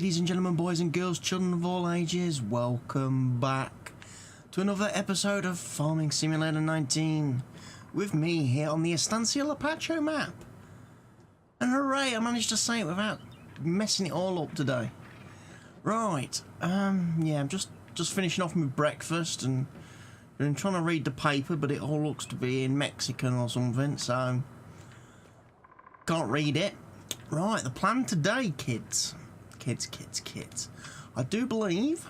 ladies and gentlemen, boys and girls, children of all ages, welcome back to another episode of Farming Simulator 19 with me here on the Estancia Lapacho map. And hooray, I managed to say it without messing it all up today. Right, yeah, I'm just finishing off my breakfast and I'm trying to read the paper, but it all looks to be in Mexican or something, so can't read it. Right, the plan today, kids. Kids. I do believe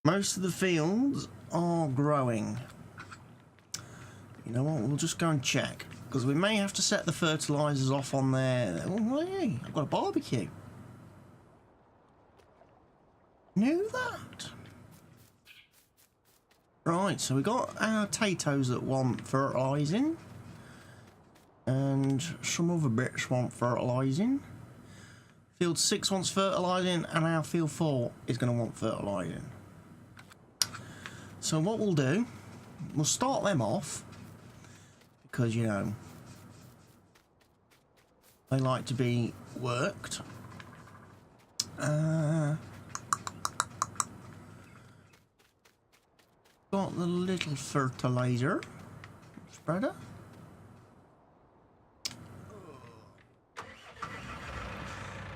most of the fields are growing. You know what, we'll just go and check, because we may have to set the fertilisers off on there. Oh, hey, I've got a barbecue. Knew that. Right, so we got our potatoes that want fertilising, and some other bits want fertilising. Field 6 wants fertilising, and our field 4 is going to want fertilising. So what we'll do, we'll start them off, because, you know, they like to be worked. Got the little fertiliser spreader.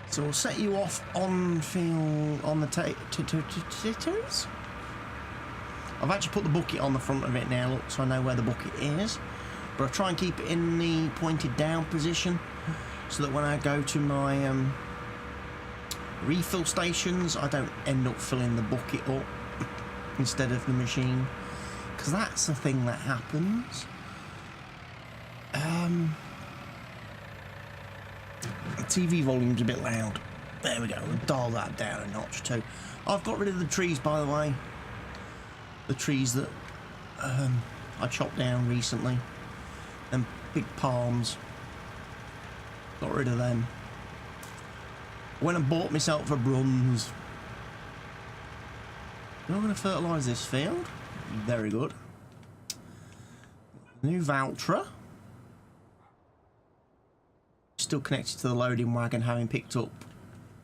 So we'll set you off on field on the potatoes. I've actually put the bucket on the front of it now, look, so I know where the bucket is. But I try and keep it in the pointed down position, so that when I go to my refill stations, I don't end up filling the bucket up instead of the machine, because that's the thing that happens. The TV volume's a bit loud. There we go, we'll dial that down a notch too. I've got rid of the trees, by the way. The trees that I chopped down recently. Them big palms. Got rid of them. Went and bought myself a bronze. We're going to fertilise this field. Very good. New Valtra. Still connected to the loading wagon, having picked up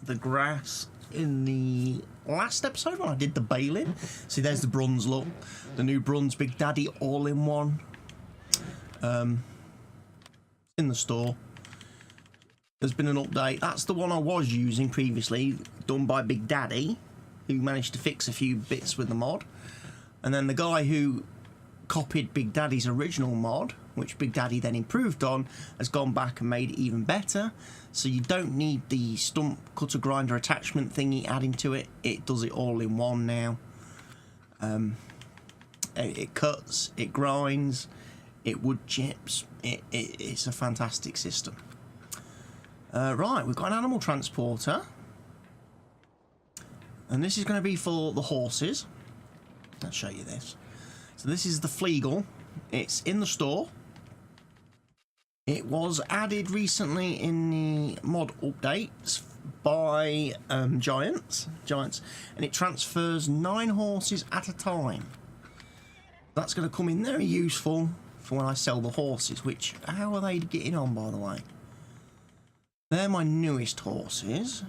the grass in the last episode when I did the baling. See, there's the bronze look. The new bronze Big Daddy all-in-one. In the store. There's been an update. That's the one I was using previously, done by Big Daddy, who managed to fix a few bits with the mod. And then the guy who copied Big Daddy's original mod, which Big Daddy then improved on, has gone back and made it even better. So you don't need the stump cutter grinder attachment thingy adding to it. It does it all in one now. It cuts, it grinds, it wood chips. It's a fantastic system. Right, we've got an animal transporter. And this is going to be for the horses. I'll show you this. So this is the Fleagle. It's in the store. It was added recently in the mod updates by Giants, and it transfers 9 horses at a time. That's going to come in very useful for when I sell the horses, which, how are they getting on, by the way? They're my newest horses.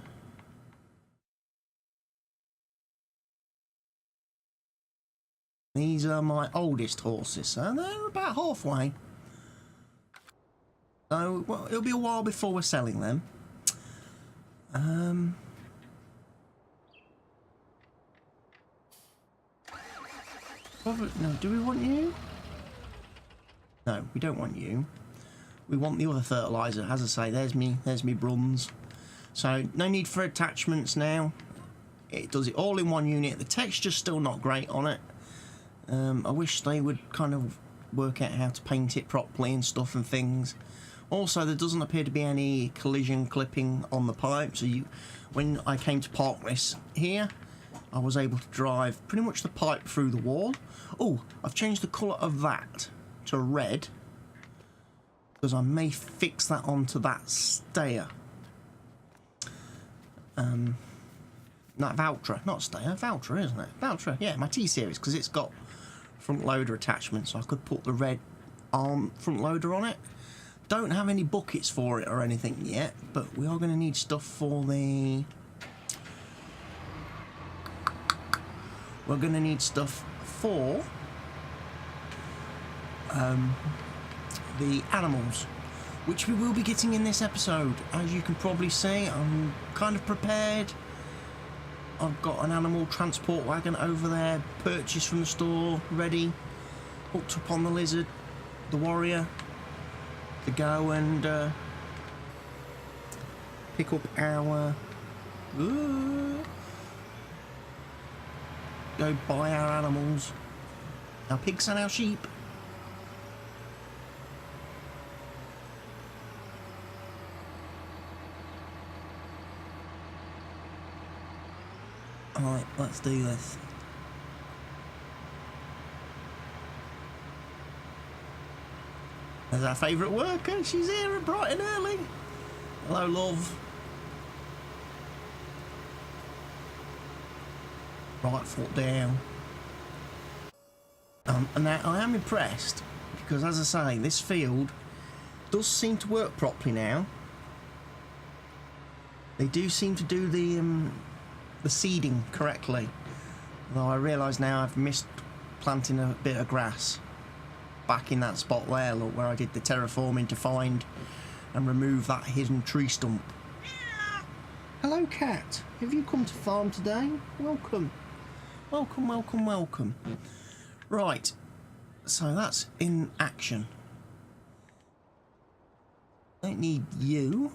These are my oldest horses, so they're about halfway. So, well, it'll be a while before we're selling them. No, do we want you? No, we don't want you. We want the other fertiliser. As I say, there's me bronze. So, no need for attachments now. It does it all in one unit. The texture's still not great on it. I wish they would kind of work out how to paint it properly and stuff and things. Also, there doesn't appear to be any collision clipping on the pipe, so when I came to park this here, I was able to drive pretty much the pipe through the wall. Oh, I've changed the colour of that to red, because I may fix that onto that stayer. Not Valtra, not stayer, Valtra, isn't it? Valtra, yeah, my T-Series, because it's got front loader attachment, so I could put the red arm front loader on it. Don't have any buckets for it or anything yet, but we are going to need stuff for the... We're going to need stuff for the animals, which we will be getting in this episode. As you can probably see, I'm kind of prepared. I've got an animal transport wagon over there, purchased from the store, ready, hooked up on the lizard, the warrior, to go and pick up our... go buy our animals, our pigs and our sheep. Alright, let's do this. There's our favourite worker. She's here bright and early. Hello, love. Right foot down. And now I am impressed because, as I say, this field does seem to work properly now. They do seem to do the seeding correctly. Although I realise now I've missed planting a bit of grass back in that spot there, look, where I did the terraforming to find and remove that hidden tree stump. Hello, cat. Have you come to farm today? Welcome. Welcome, welcome, welcome. Right, so that's in action. Don't need you.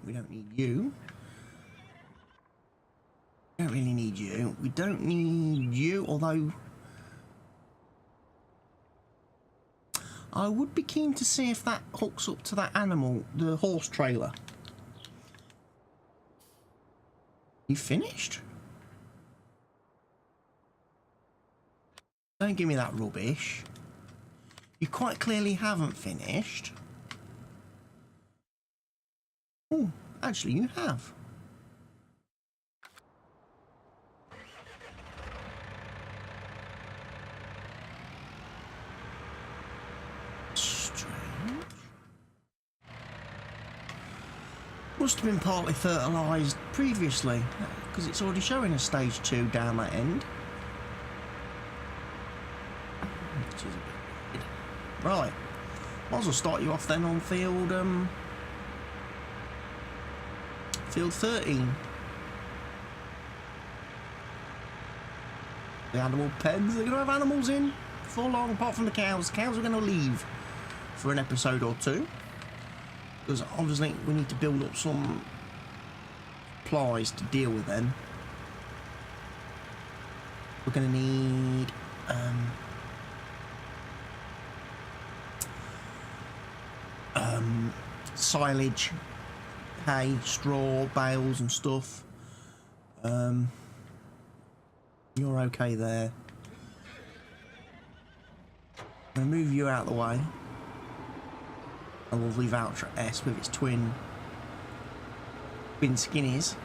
We don't need you. Don't really need you. We don't need you, although I would be keen to see if that hooks up to that animal, the horse trailer. You finished? Don't give me that rubbish. You quite clearly haven't finished. Oh, actually you have. Strange. Must have been partly fertilised previously, because it's already showing a stage 2 down that end. Right, might as well start you off then on field 13. The animal pens, they're going to have animals in for long, apart from the cows. The cows are going to leave for an episode or two, because obviously we need to build up some supplies to deal with them. We're going to need silage, hay, straw, bales and stuff. You're okay there. I'm going to move you out of the way. And we'll leave Ultra S with its twin skinnies.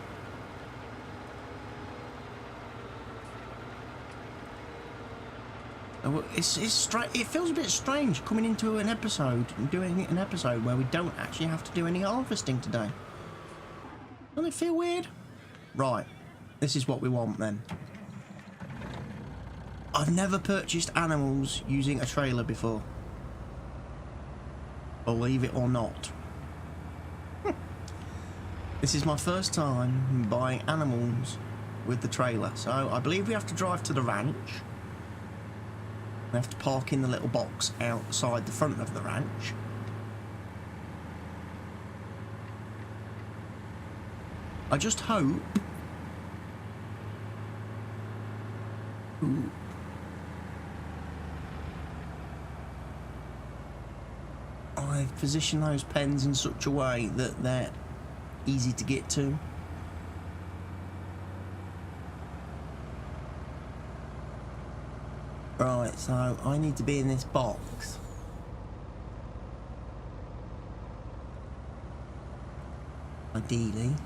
It feels a bit strange coming into an episode and doing an episode where we don't actually have to do any harvesting today. Doesn't it feel weird? Right, this is what we want then. I've never purchased animals using a trailer before. Believe it or not. This is my first time buying animals with the trailer. So I believe we have to drive to the ranch. We have to park in the little box outside the front of the ranch. I just hope... Ooh. I've positioned those pens in such a way that they're easy to get to. Right, so I need to be in this box. Ideally.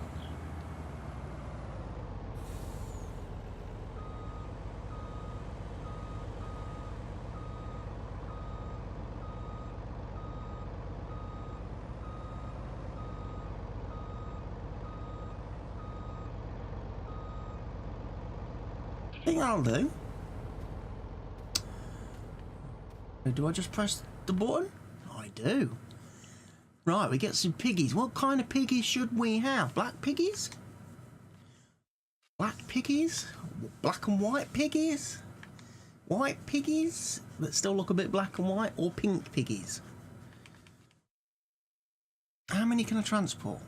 I think that'll do. Do I just press the button? I do. Right, we get some piggies. What kind of piggies should we have? Black piggies? Black piggies? Black and white piggies? White piggies that still look a bit black and white? Or pink piggies? How many can I transport?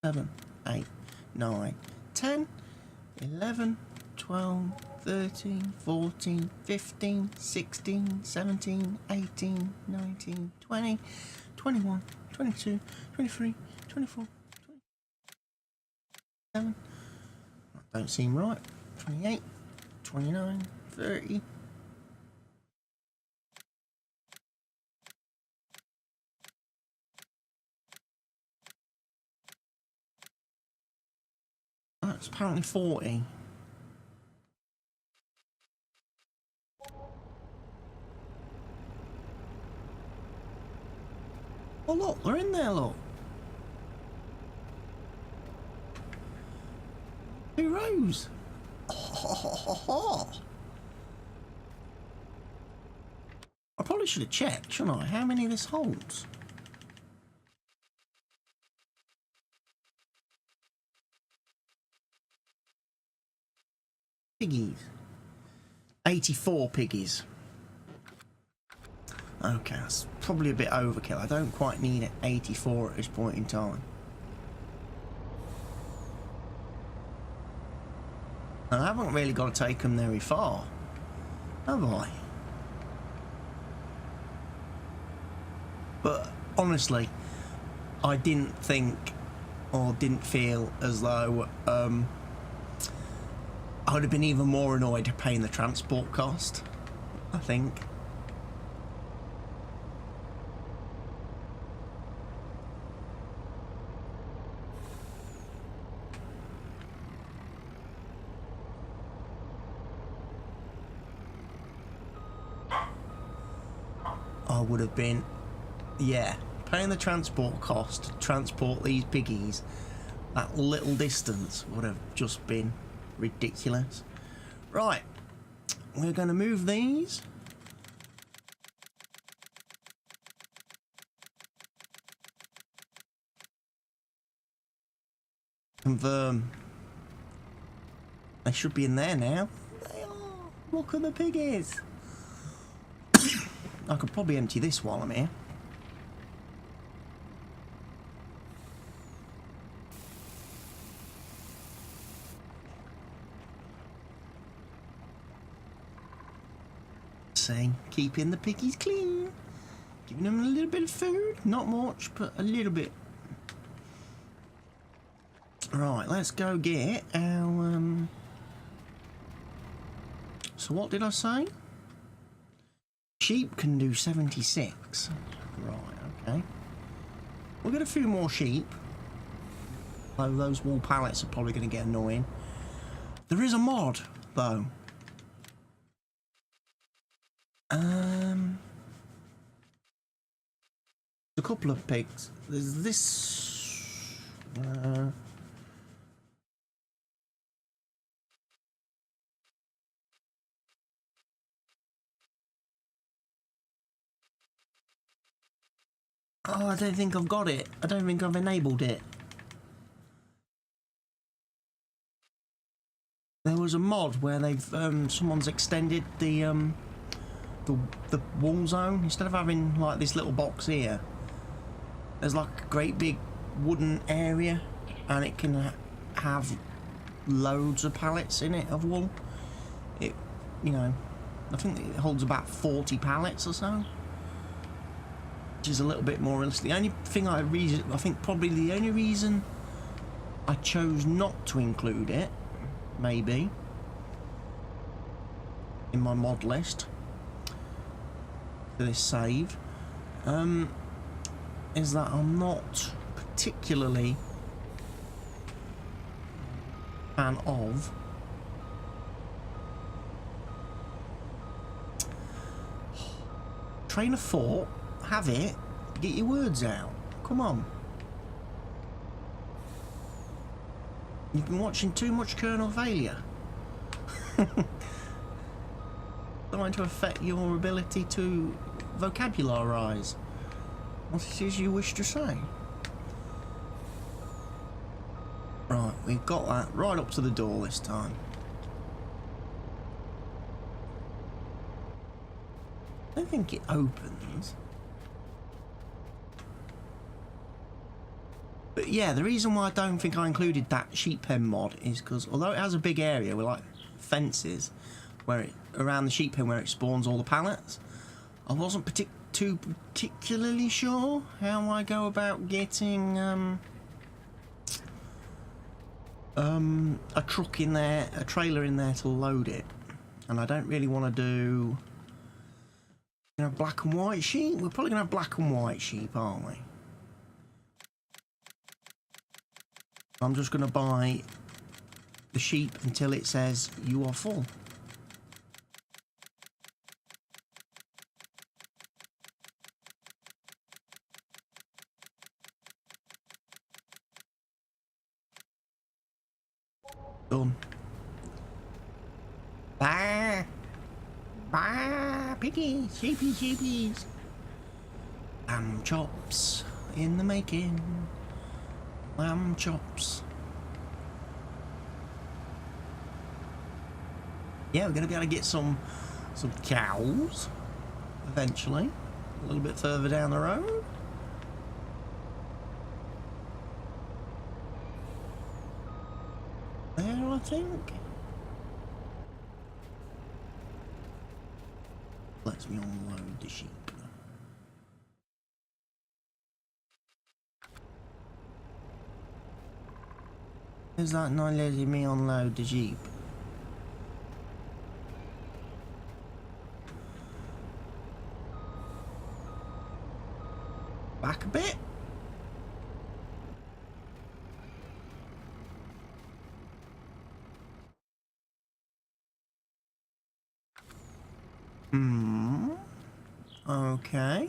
7, 8, 9, 10, 11, 12, 13, 14, 15, 16, 17, 18, 19, 20, 21, 22, 23, 24, 27. That don't seem right. 28, 29, 30. That's apparently 40. Oh look, they're in there, look. 2 rows. I probably should have checked, shouldn't I? How many this holds? Piggies. 84 piggies. Okay, that's probably a bit overkill. I don't quite need 84 at this point in time. I haven't really got to take them very far, have I? But honestly, I didn't think or didn't feel as though I would have been even more annoyed paying the transport cost, I think. I would have been, yeah, paying the transport cost to transport these piggies that little distance would have just been ridiculous. Right, we're going to move these. Confirm. They should be in there now. They are. Look at the piggies. I could probably empty this while I'm here. See, keeping the piggies clean, giving them a little bit of food, not much, but a little bit. Right, let's go get our. So what did I say? Sheep can do 76. Right, okay. We'll get a few more sheep. Though those wool pallets are probably going to get annoying. There is a mod, though. A couple of pigs. There's this. Oh, I don't think I've got it. I don't think I've enabled it. There was a mod where they've someone's extended the wall zone. Instead of having like this little box here, there's like a great big wooden area, and it can have loads of pallets in it of wool. It, you know, I think it holds about 40 pallets or so, which is a little bit more realistic. The only thing I think probably the only reason I chose not to include it, maybe, in my mod list for this save, is that I'm not particularly a fan of train of thought. Have it. Get your words out. Come on. You've been watching too much Kernel Failure. Going to affect your ability to vocabularise what it is you wish to say. Right, we've got that right up to the door this time. I don't think it opens. But yeah, the reason why I don't think I included that sheep pen mod is because although it has a big area with like fences where it around the sheep pen where it spawns all the pallets, I wasn't too particularly sure how I go about getting a truck in there, a trailer in there to load it, and I don't really want to do, you know, black and white sheep. We're probably gonna have black and white sheep, aren't we? I'm just gonna buy the sheep until it says you are full. Done. Bah! Bah! Piggies! Sheepies! Sheepies! Lamb chops in the making. Lamb chops. Yeah, we're going to be able to get some cows eventually. A little bit further down the road. There, I think. Lets me unload the sheep. Is that not letting me unload the sheep? Back a bit. Okay.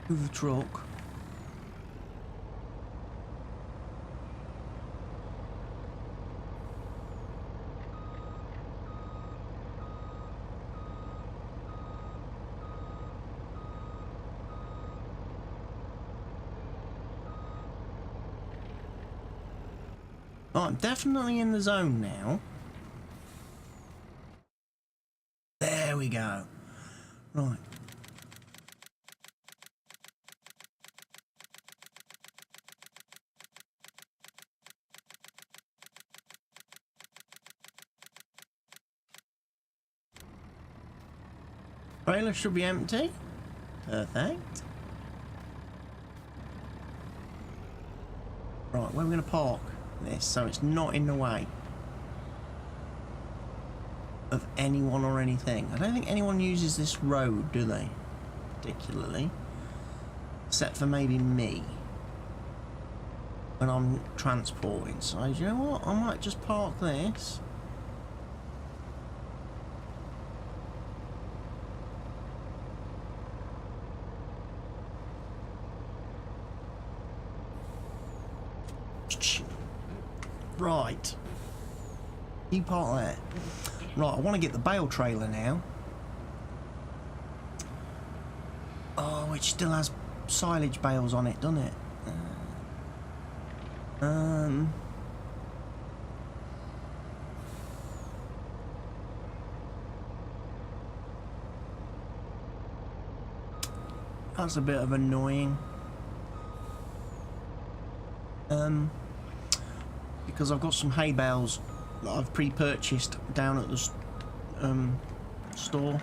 Move the truck. Oh, I'm definitely in the zone now. There we go. Right. Trailer should be empty. Perfect. Right, where are we going to park this so it's not in the way of anyone or anything? I don't think anyone uses this road, do they? Particularly. Except for maybe me. When I'm transporting. So, you know what? I might just park this. Right. You park there. Right, I want to get the bale trailer now. Oh, which still has silage bales on it, doesn't it? That's a bit of annoying. Because I've got some hay bales that I've pre-purchased down at the store.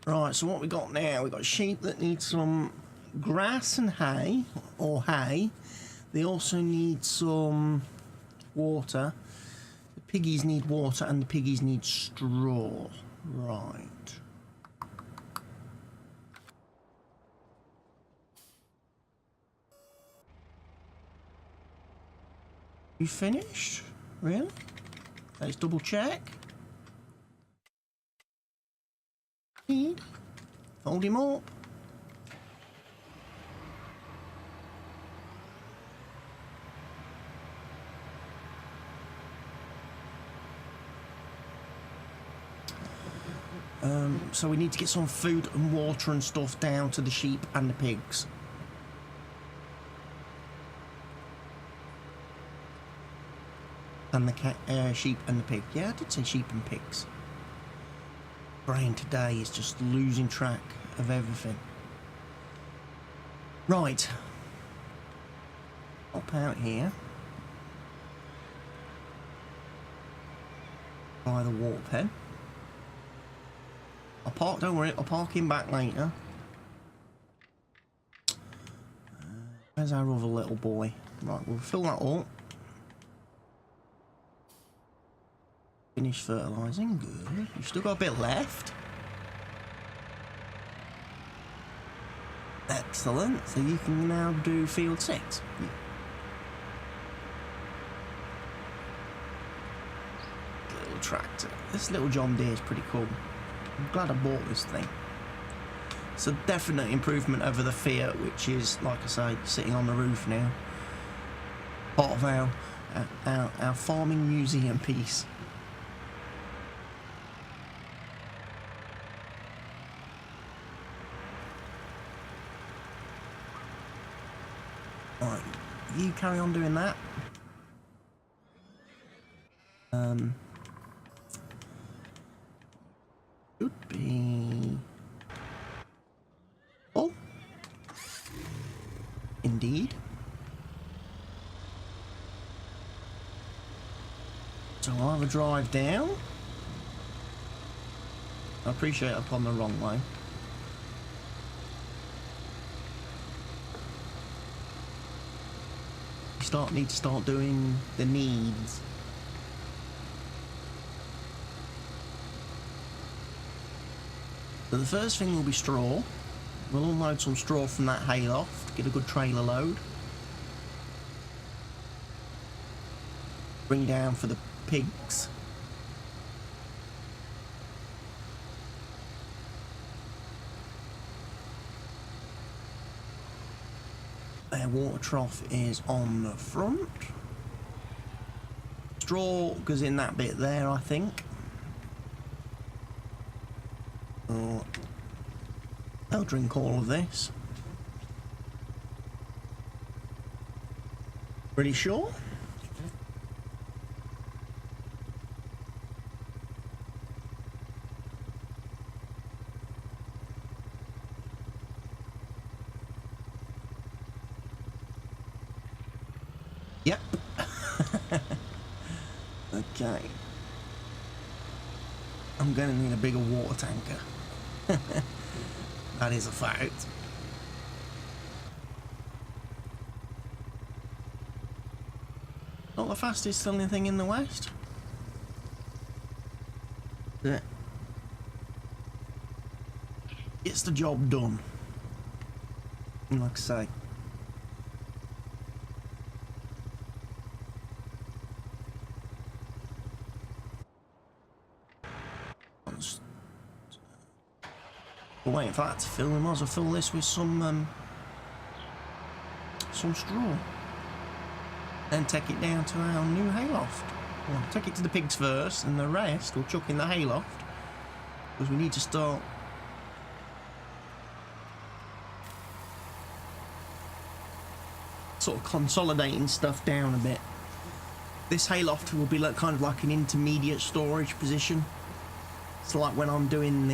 Right, so what we got now? We've got sheep that need some grass and hay, or hay. They also need some water. The piggies need water and the piggies need straw. Right. You finished? Really? Let's double check. Hold him up. So we need to get some food and water and stuff down to the sheep and the pigs. And the sheep and the pig. Yeah, I did say sheep and pigs. Brain today is just losing track of everything. Right. Hop out here. By the water pen. Don't worry, I'll park him back later. Where's our other little boy? Right, we'll fill that up. Finish fertilising, good. You've still got a bit left. Excellent, so you can now do field 6. Yeah. Little tractor. This little John Deere is pretty cool. I'm glad I bought this thing. It's a definite improvement over the Fiat, which is, like I say, sitting on the roof now. Part of our farming museum piece. Right, you carry on doing that. Should be... Oh! Indeed. So I'll have a drive down. I appreciate I've gone the wrong way. Need to start doing the needs. So the first thing will be straw. We'll unload some straw from that hayloft, get a good trailer load. Bring down for the pigs. Their water trough is on the front. Straw goes in that bit there, I think. They'll drink all of this. Pretty sure? Yep. Okay. I'm going to need a bigger water tanker. That is a fact. Not the fastest selling thing in the West. Yeah. Gets the job done. Like I say. We're waiting for that to fill. We might as well fill this with some straw. Then take it down to our new hayloft. Well, take it to the pigs first, and the rest we'll chuck in the hayloft. Because we need to start sort of consolidating stuff down a bit. This hayloft will be like, kind of like an intermediate storage position. So like when I'm doing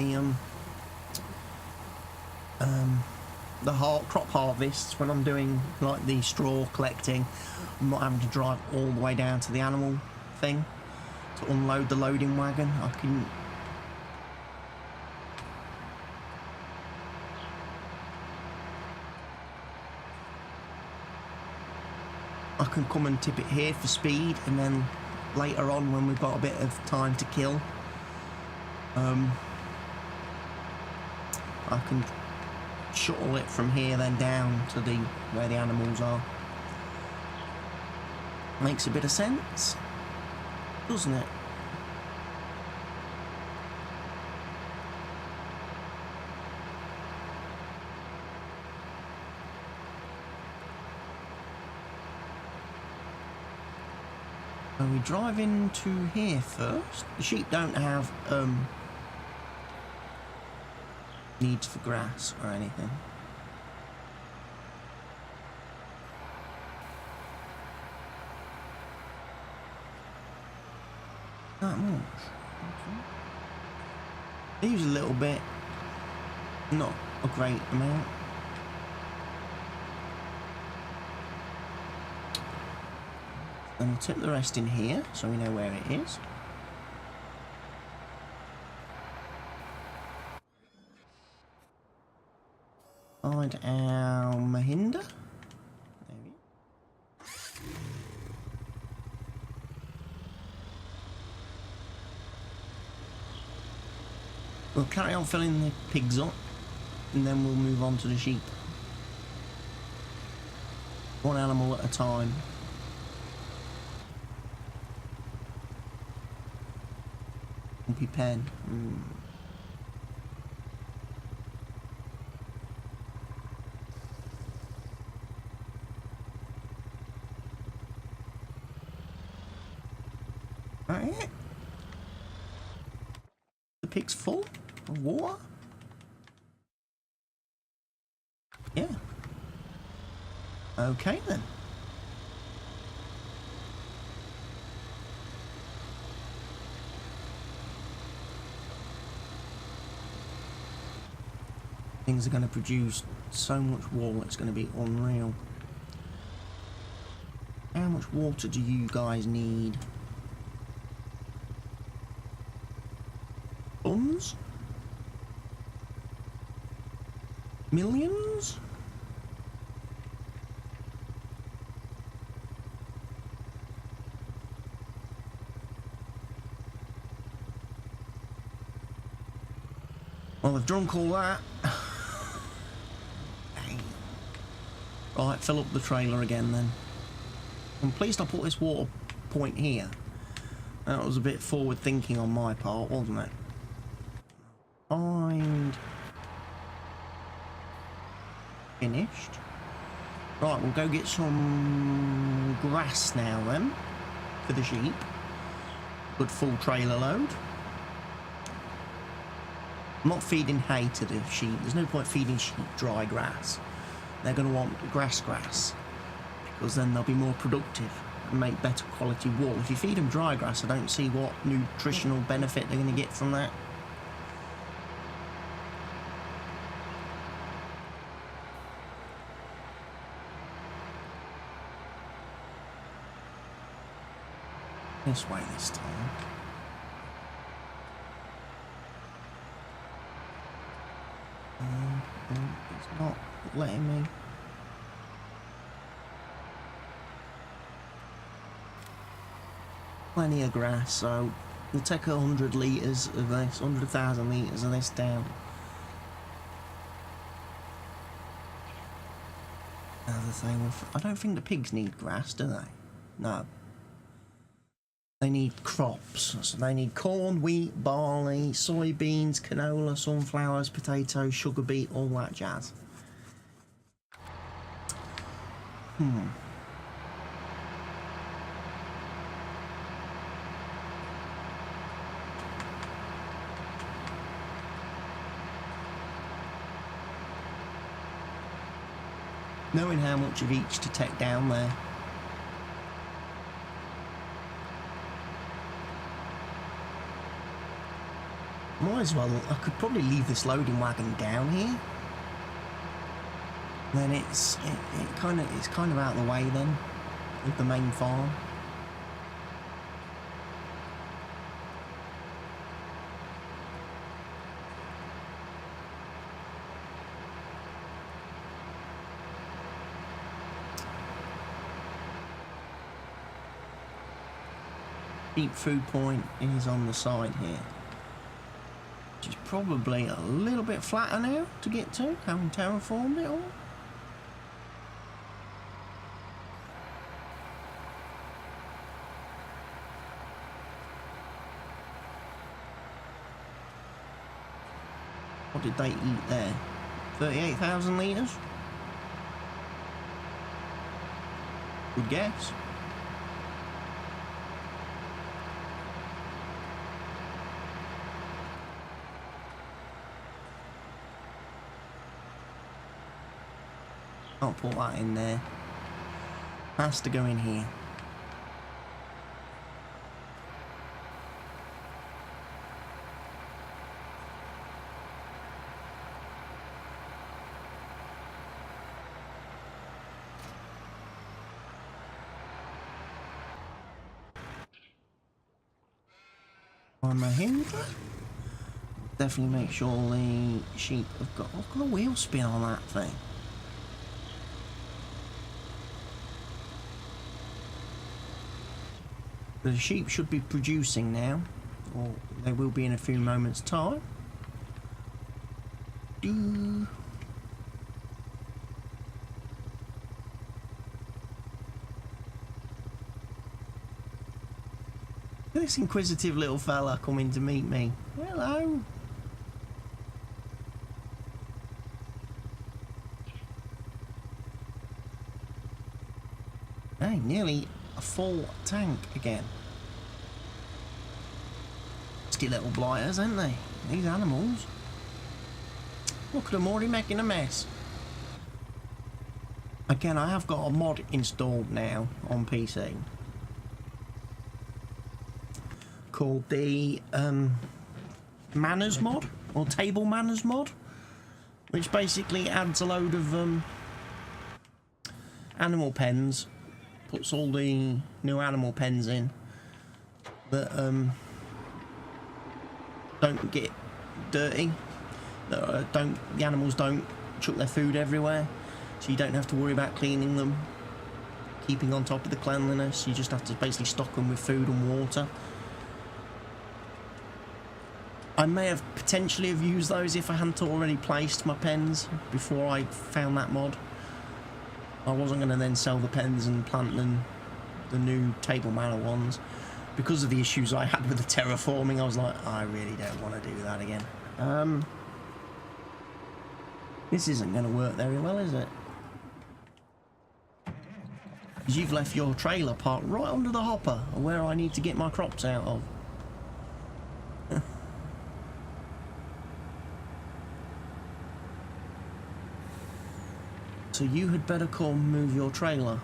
the crop harvests, when I'm doing like the straw collecting, I'm not having to drive all the way down to the animal thing to unload the loading wagon. I can come and tip it here for speed, and then later on when we've got a bit of time to kill, I can shuttle it from here then down to where the animals are. Makes a bit of sense, doesn't it? So we drive into here first. The sheep don't have needs for grass or anything. Not much. Okay. They use a little bit, not a great amount. Then we'll tip the rest in here so we know where it is. Find our Mahinda. There we go. We'll carry on filling the pigs up and then we'll move on to the sheep. One animal at a time. Lumpy pen. Alright. The pig's full of water? Yeah. Okay then. Things are going to produce so much wool, it's going to be unreal. How much water do you guys need? Tons? Millions? Well, they've drunk all that. Right, fill up the trailer again then. I'm pleased I put this water point here. That was a bit forward thinking on my part, wasn't it? Find... Finished. Right, we'll go get some grass now then, for the sheep. Good full trailer load. I'm not feeding hay to the sheep. There's no point feeding sheep dry grass. They're going to want grass, because then they'll be more productive and make better quality wool. If you feed them dry grass, I don't see what nutritional benefit they're going to get from that. This way this time. It's not letting me. Plenty of grass, so we'll take 100 litres of this, 100,000 litres of this down. Another thing, I don't think the pigs need grass, do they? No. They need crops, so they need corn, wheat, barley, soybeans, canola, sunflowers, potatoes, sugar beet, all that jazz. Knowing how much of each to take down there. Might as well, I could probably leave this loading wagon down here. Then it's kind of out of the way then, with the main farm. Deep food point is on the side here. Which is probably a little bit flatter now to get to, having terraformed it all. What did they eat there? 38,000 litres? Good guess. I'll put that in there. Has to go in here. On my hinder. Definitely make sure the sheep have got... I've got a wheel spin on that thing. The sheep should be producing now, or they will be in a few moments' time. This inquisitive little fella coming to meet me. Hello. Hey, nearly a full tank again. Nasty little blighters, aren't they? These animals. Look at them already making a mess. Again, I have got a mod installed now on PC. Called the manners mod, or table manners mod, which basically adds a load of animal pens, puts all the new animal pens in that don't get dirty, that the animals don't chuck their food everywhere, so you don't have to worry about cleaning them, keeping on top of the cleanliness. You just have to basically stock them with food and water. I may have potentially have used those if I hadn't already placed my pens before I found that mod. I wasn't going to then sell the pens and plant them, the new table manor ones. Because of the issues I had with the terraforming, I was like, I really don't want to do that again. This isn't going to work very well, is it? Because you've left your trailer parked right under the hopper, where I need to get my crops out of. So you had better come move your trailer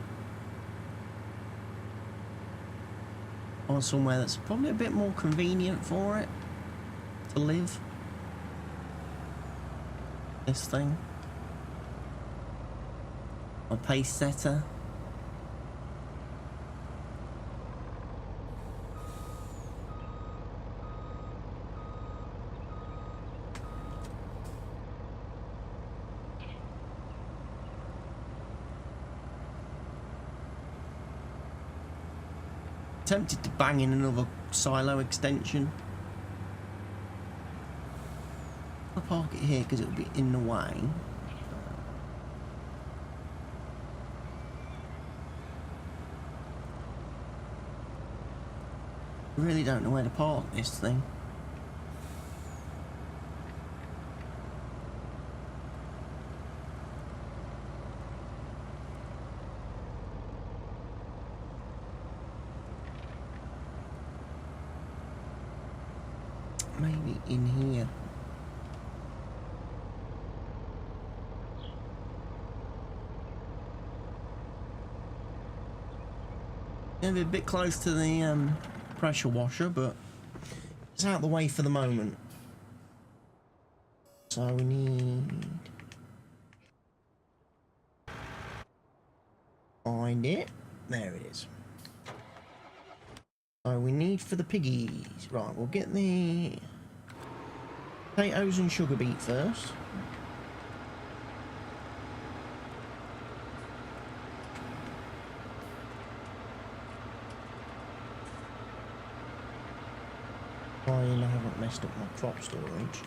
on somewhere that's probably a bit more convenient for it to live. This thing. A pace setter. Tempted to bang in another silo extension. I'll park it here because it'll be in the way. I really don't know where to park this thing. Maybe in here. Gonna be a bit close to the pressure washer, but it's out of the way for the moment. So we need... Find it. There it is. So we need for the piggies. Right, we'll get the potatoes and sugar beet first. Fine, I haven't messed up my crop storage.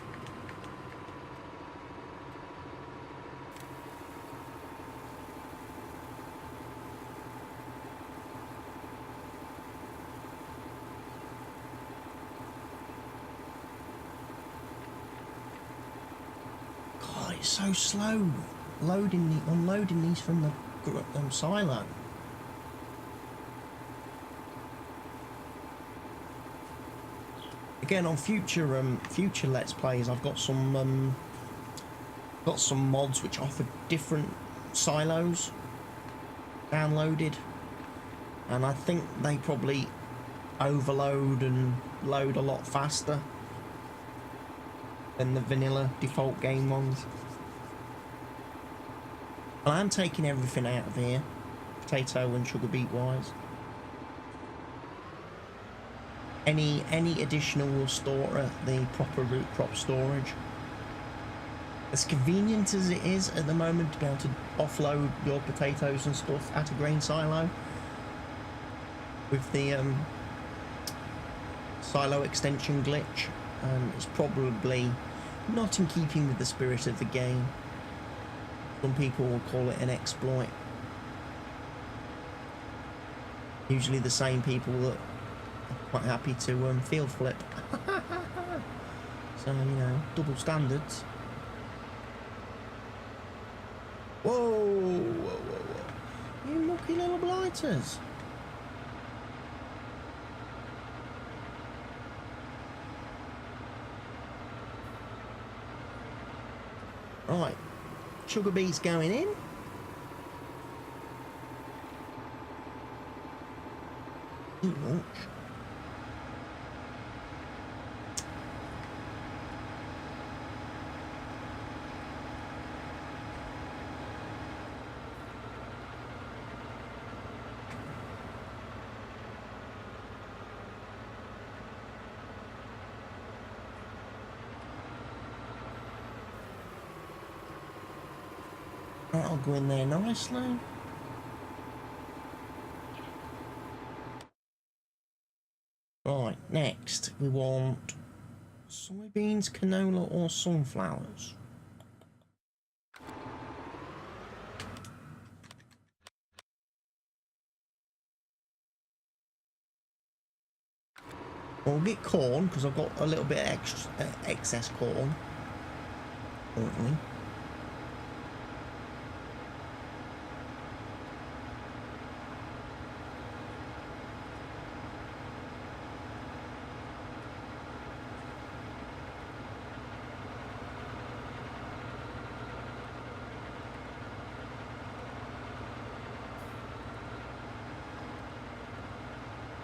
it's so slow unloading these from the silo. Again, on future Let's Plays, I've got some mods which offer different silos downloaded, and I think they probably overload and load a lot faster than the vanilla default game ones. And I'm taking everything out of here, potato and sugar beet wise. Any additional will store at the proper root crop storage. As convenient as it is at the moment to be able to offload your potatoes and stuff at a grain silo, with the silo extension glitch, it's probably not in keeping with the spirit of the game. Some people will call it an exploit. Usually the same people that are quite happy to field flip. So, you know, double standards. Whoa, whoa, whoa, whoa. You lucky little blighters. Right, sugar beets going in. Launch. That'll go in there nicely. Right, next we want soybeans, canola or sunflowers. We'll get corn because I've got a little bit extra excess corn currently.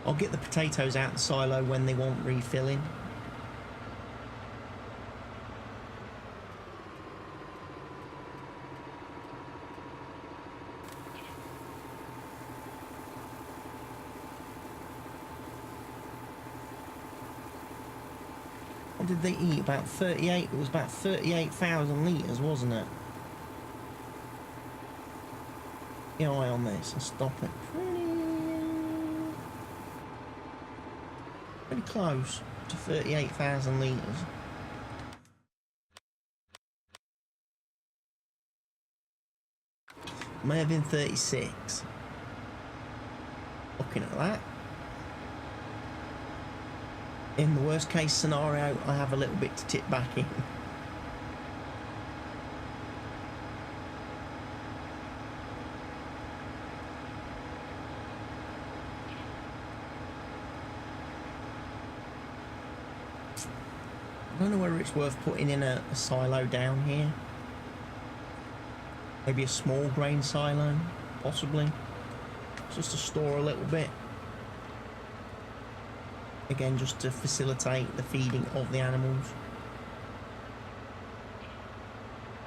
I'll get the potatoes out the silo when they want refilling. What did they eat? About 38, it was about 38,000 litres, wasn't it? Get an eye on this and stop it. Pretty close to 38,000 litres. May have been 36. Looking at that. In the worst case scenario, I have a little bit to tip back in. I don't know whether it's worth putting in a silo down here. Maybe a small grain silo, possibly. Just to store a little bit. Again, just to facilitate the feeding of the animals.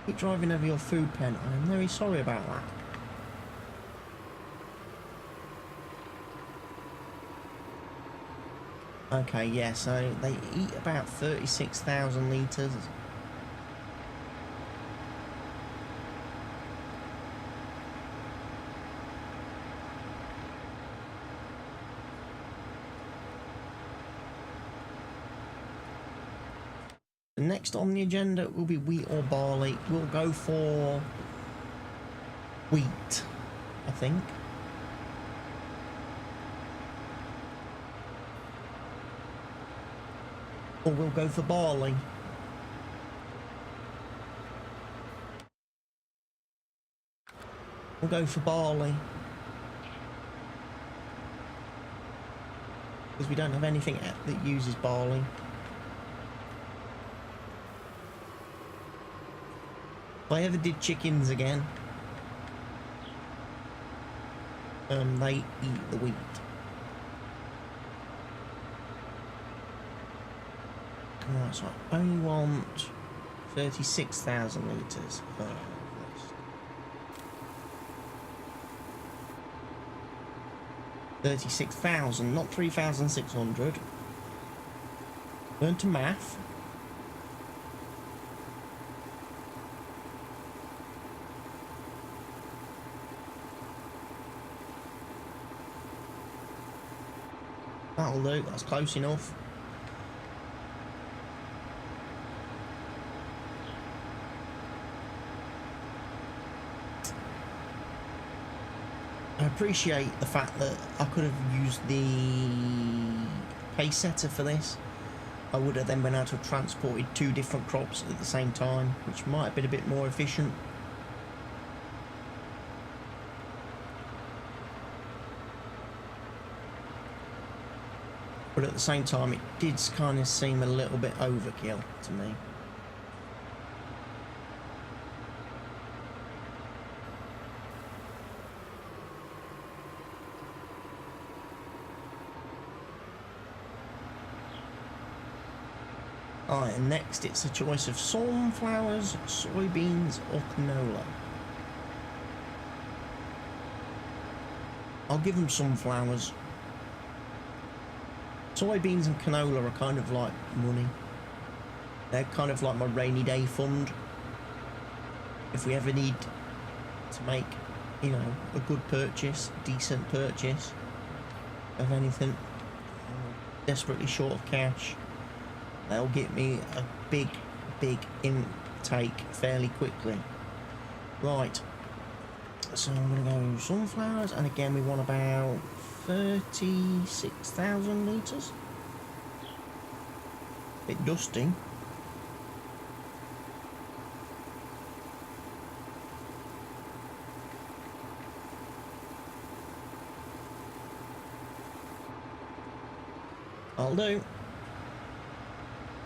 Keep driving over your food pen. I'm very sorry about that. Okay, yeah, so they eat about 36,000 litres. Next on the agenda will be wheat or barley. We'll go for wheat, I think. Or we'll go for barley. We'll go for barley. Because we don't have anything that uses barley. If I ever did chickens again, they eat the wheat. Right, so I only want 36,000 litres. 36,000, not 3,600. Learn to math. That'll do, that's close enough. I appreciate the fact that I could have used the pace setter for this. I would have then been able to have transported 2 different crops at the same time, which might have been a bit more efficient. But at the same time, it did kind of seem a little bit overkill to me. Alright, and next it's a choice of sunflowers, soybeans or canola. I'll give them sunflowers. Soybeans and canola are kind of like money. They're kind of like my rainy day fund. If we ever need to make, you know, a good purchase, decent purchase of anything, desperately short of cash, they'll get me a big intake fairly quickly. Right, so I'm going to go sunflowers, and again we want about 36,000 litres. Bit dusty. I'll do.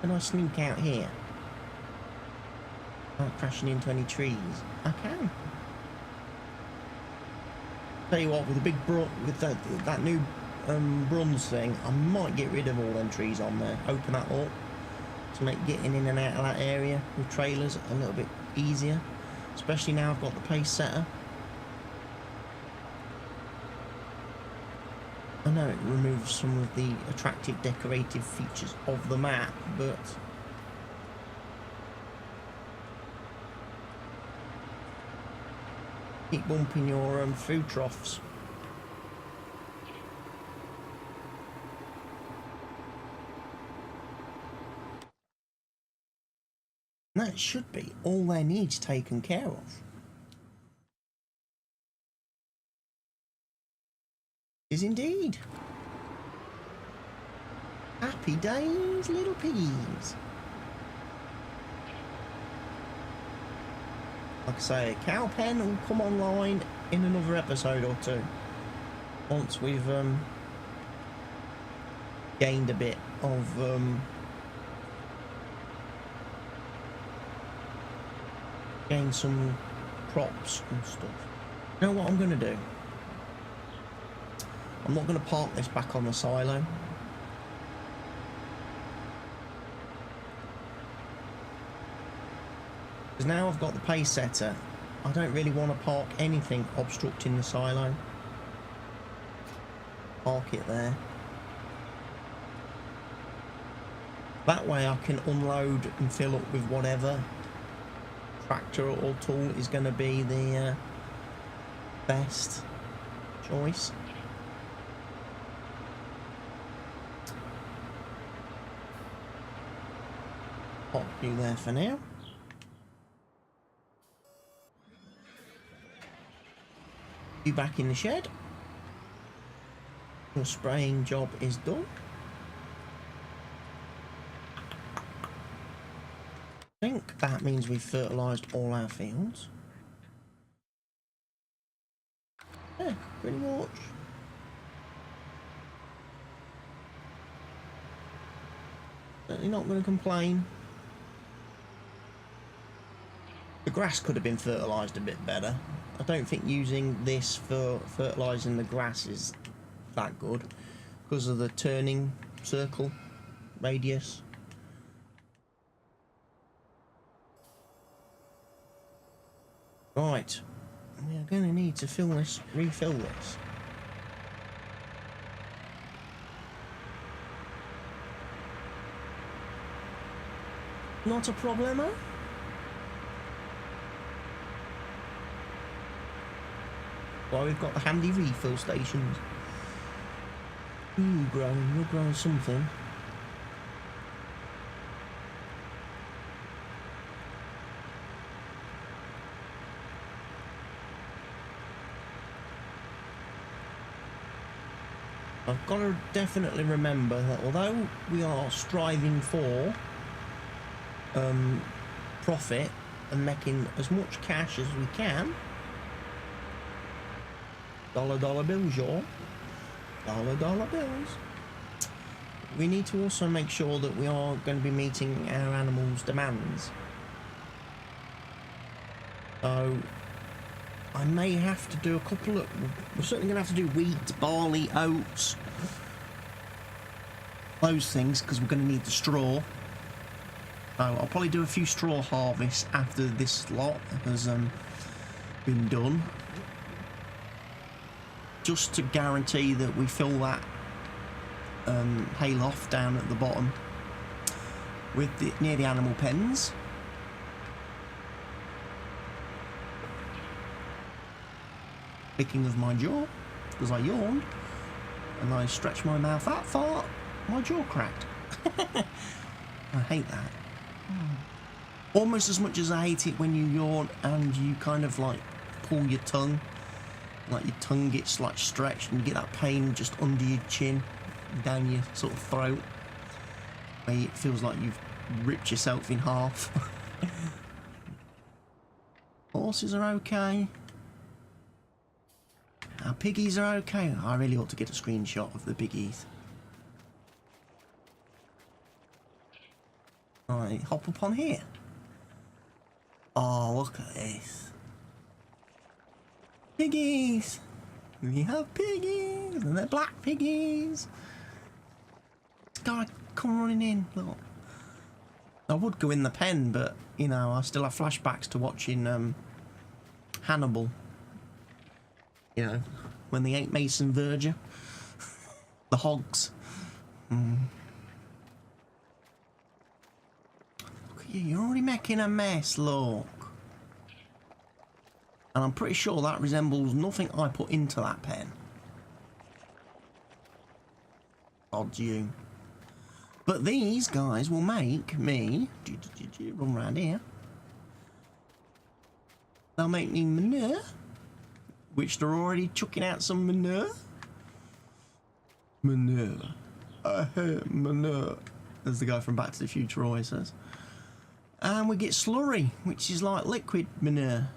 Can I sneak out here? Not crashing into any trees. I can. Tell you what, with the big with that new bronze thing, I might get rid of all them trees on there. Open that up to make getting in and out of that area with trailers a little bit easier. Especially now I've got the pace setter. I know it removes some of the attractive decorative features of the map, but keep bumping your food troughs. And that should be all their needs taken care of. Is indeed. Happy days, little piggies. Like I say, cow pen will come online in another episode or two. Once we've gained a bit of gained some crops and stuff. You know what I'm gonna do? I'm not going to park this back on the silo. Because now I've got the pace setter, I don't really want to park anything obstructing the silo. Park it there. That way I can unload and fill up with whatever tractor or tool is going to be the best choice. Pop you there for now. You back in the shed. Your spraying job is done. I think that means we've fertilised all our fields. pretty much. Certainly not going to complain. The grass could have been fertilised a bit better. I don't think using this for fertilising the grass is that good because of the turning circle radius. Right, we are going to need to refill this. Not a problemo. Well, we've got the handy refill stations. Ooh, you're growing something. I've got to definitely remember that although we are striving for profit and making as much cash as we can, dollar bills, y'all, dollar bills, we need to also make sure that we are going to be meeting our animals' demands. So I may have to do a couple of, we're certainly going to have to do wheat, barley, oats, those things, because we're going to need the straw. So I'll probably do a few straw harvests after this lot has been done, just to guarantee that we fill that hayloft down at the bottom with near the animal pens. Speaking of my jaw, because I yawned and I stretched my mouth that far, my jaw cracked. I hate that. Almost as much as I hate it when you yawn and you kind of like pull your tongue, like your tongue gets like stretched and you get that pain just under your chin, down your sort of throat, where it feels like you've ripped yourself in half. Horses are okay. Our piggies are okay. I really ought to get a screenshot of the piggies. Right, hop up on here. Oh, look at this. Piggies! We have piggies! And they're black piggies! This guy come running in, look. I would go in the pen, but, you know, I still have flashbacks to watching Hannibal. You know, when they ate Mason Verger. The hogs. You're already making a mess, look. And I'm pretty sure that resembles nothing I put into that pen. Odds you. But these guys will make me run around here. They'll make me manure, which they're already chucking out some manure. Manure. I hate manure, as the guy from Back to the Future always says. And we get slurry, which is like liquid manure.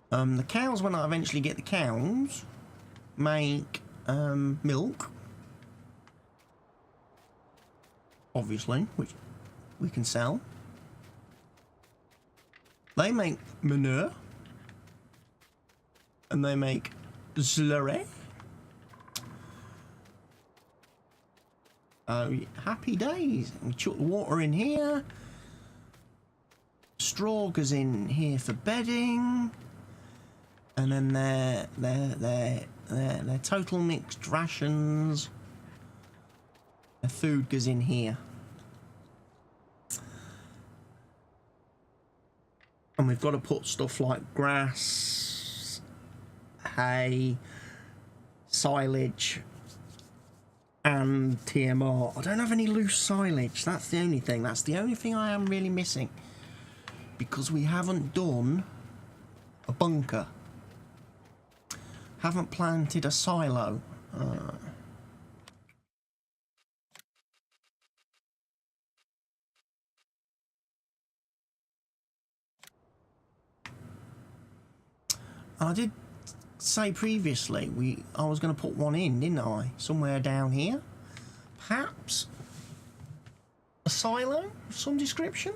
The cows, when I eventually get the cows, make milk, obviously, which we can sell. They make manure, and they make slurry. Happy days. We chuck the water in here. Straw goes in here for bedding. And then their total mixed rations. Their food goes in here. And we've got to put stuff like grass, hay, silage, and TMR. I don't have any loose silage. That's the only thing. That's the only thing I am really missing. Because we haven't done a bunker. Haven't planted a silo. And I did say previously I was going to put one in, didn't I? Somewhere down here. Perhaps a silo of some description?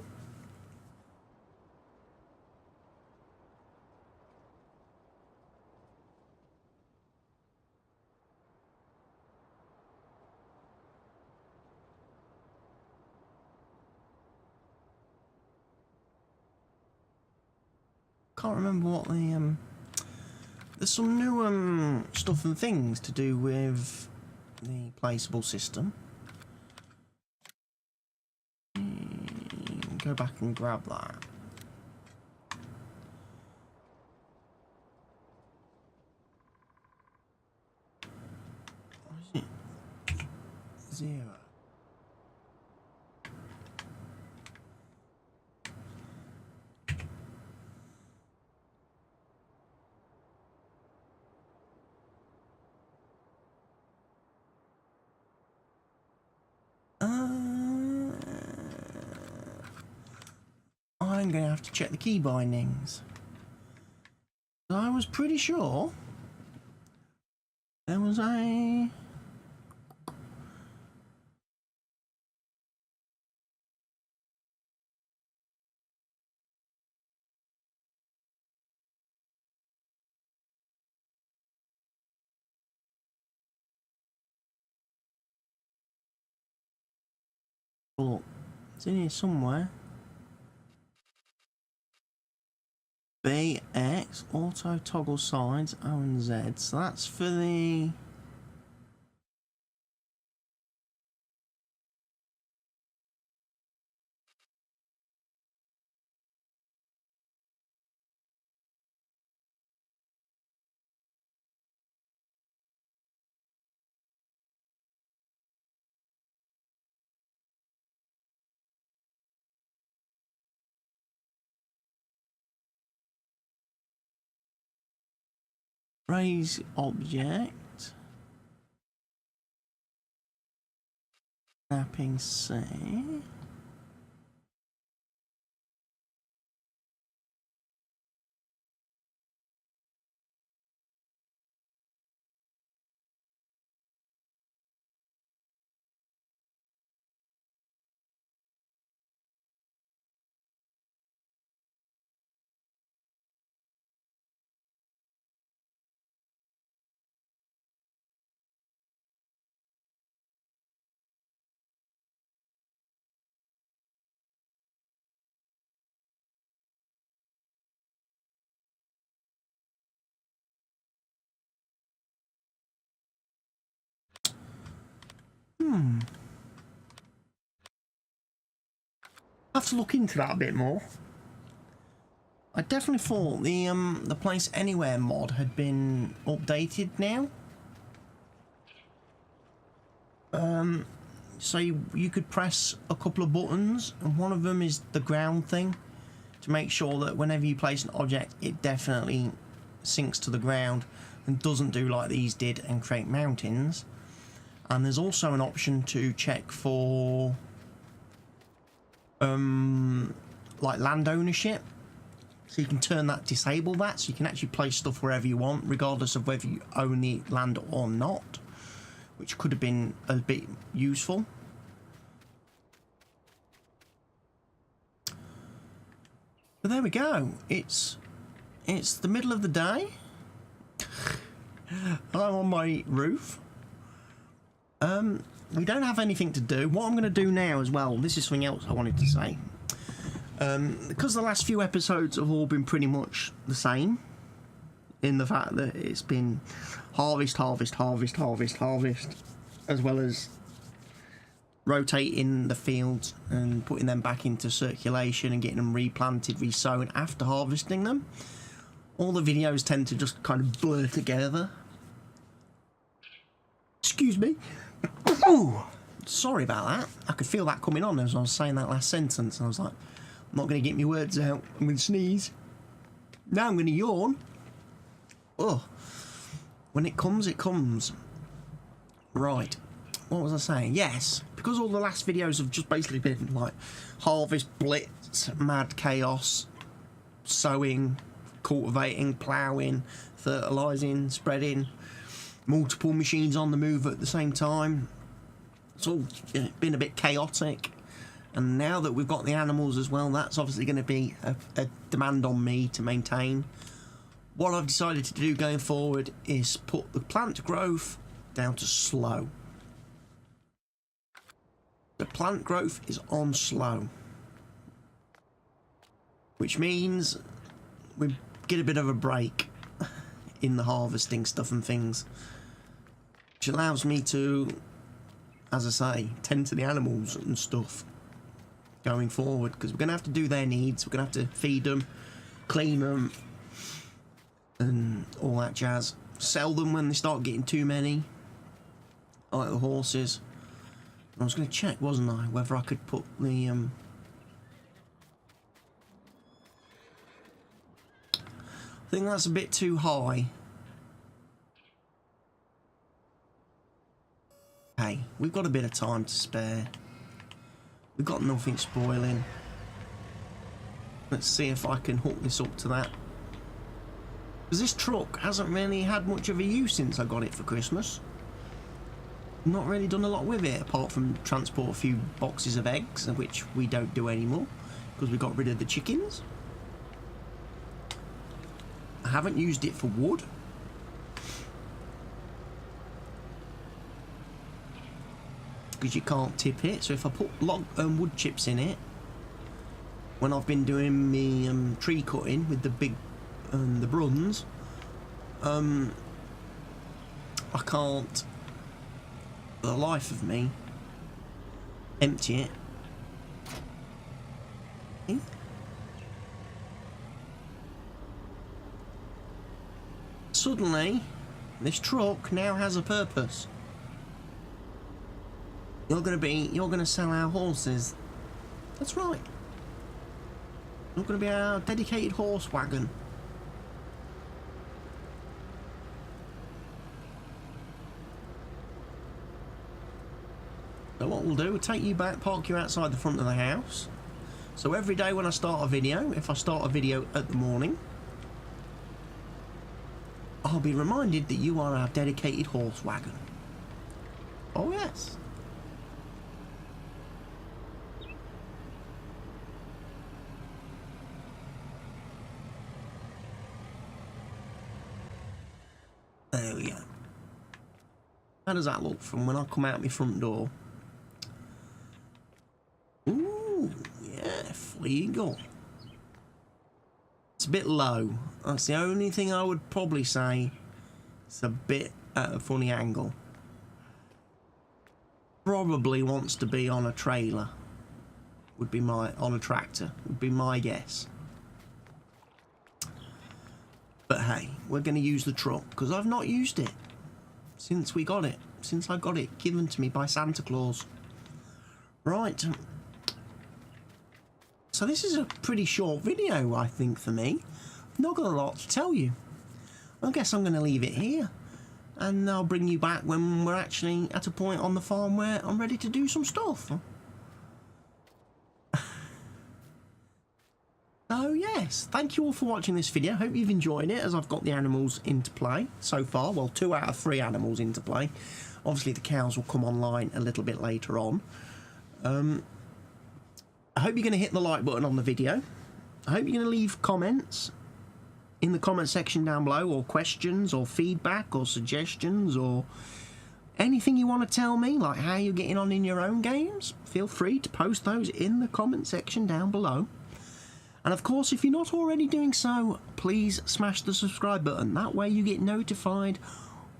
Can't remember what the there's some new stuff and things to do with the placeable system. Go back and grab that. What is it? 0. I'm going to have to check the key bindings. I was pretty sure there was a... Oh, it's in here somewhere. B, X, auto toggle sides, O and Z. So that's for the... raise object. Snapping C. I have to look into that a bit more. I definitely thought the Place Anywhere mod had been updated now. So you could press a couple of buttons, and one of them is the ground thing, to make sure that whenever you place an object, it definitely sinks to the ground and doesn't do like these did and create mountains. And there's also an option to check for like land ownership, so you can turn that, disable that, so you can actually place stuff wherever you want regardless of whether you own the land or not, which could have been a bit useful. But there we go, it's the middle of the day. I'm on my roof. We don't have anything to do. What I'm going to do now as well, this is something else I wanted to say. Because the last few episodes have all been pretty much the same, in the fact that it's been harvest, harvest, harvest, harvest, harvest, as well as rotating the fields and putting them back into circulation and getting them replanted, resown after harvesting them. All the videos tend to just kind of blur together. Excuse me. Oh, sorry about that. I could feel that coming on as I was saying that last sentence. And I was like, I'm not going to get my words out. I'm going to sneeze. Now I'm going to yawn. Oh, when it comes, it comes. Right. What was I saying? Yes, because all the last videos have just basically been like harvest, blitz, mad chaos, sowing, cultivating, ploughing, fertilising, spreading, multiple machines on the move at the same time. It's all been a bit chaotic. And now that we've got the animals as well, that's obviously going to be a demand on me to maintain. What I've decided to do going forward is put the plant growth down to slow. The plant growth is on slow, which means we get a bit of a break in the harvesting stuff and things, which allows me to, as I say, tend to the animals and stuff going forward, because we're going to have to do their needs. We're going to have to feed them, clean them, and all that jazz. Sell them when they start getting too many, like the horses. I was going to check, wasn't I, whether I could put the I think that's a bit too high. Hey, we've got a bit of time to spare. We've got nothing spoiling. Let's see if I can hook this up to that. Because this truck hasn't really had much of a use since I got it for Christmas. Not really done a lot with it, apart from transport a few boxes of eggs, which we don't do anymore, because we got rid of the chickens. I haven't used it for wood. Because you can't tip it, so if I put wood chips in it, when I've been doing me tree cutting with the big the bruns, I can't, for the life of me, empty it. Okay. Suddenly, this truck now has a purpose. You're gonna sell our horses. That's right. You're gonna be our dedicated horse wagon. So what we'll do, we'll take you back, park you outside the front of the house. So every day when I start a video, if I start a video at the morning, I'll be reminded that you are our dedicated horse wagon. Oh yes. There we go. How does that look from when I come out my front door? Ooh, yeah, Fleagle. It's a bit low. That's the only thing I would probably say. It's a bit at a funny angle. Probably wants to be on a trailer. Would be on a tractor. Would be my guess. But hey, we're going to use the truck, because I've not used it since we got it. Since I got it given to me by Santa Claus. Right. So this is a pretty short video, I think, for me. Not got a lot to tell you. I guess I'm going to leave it here. And I'll bring you back when we're actually at a point on the farm where I'm ready to do some stuff. So yes, thank you all for watching this video. Hope you've enjoyed it, as I've got the animals into play so far. Well, 2 out of 3 animals into play. Obviously the cows will come online a little bit later on. I hope you're going to hit the like button on the video. I hope you're going to leave comments in the comment section down below, or questions or feedback or suggestions or anything you want to tell me, like how you're getting on in your own games. Feel free to post those in the comment section down below. And of course, if you're not already doing so, please smash the subscribe button. That way you get notified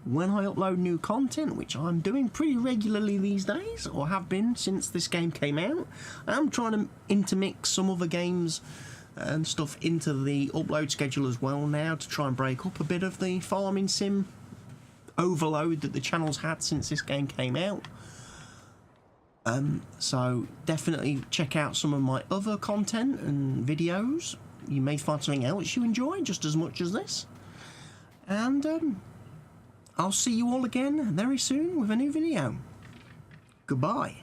when I upload new content, which I'm doing pretty regularly these days, or have been since this game came out. I'm trying to intermix some other games and stuff into the upload schedule as well now, to try and break up a bit of the farming sim overload that the channel's had since this game came out. So definitely check out some of my other content and videos. You may find something else you enjoy just as much as this. And I'll see you all again very soon with a new video. Goodbye.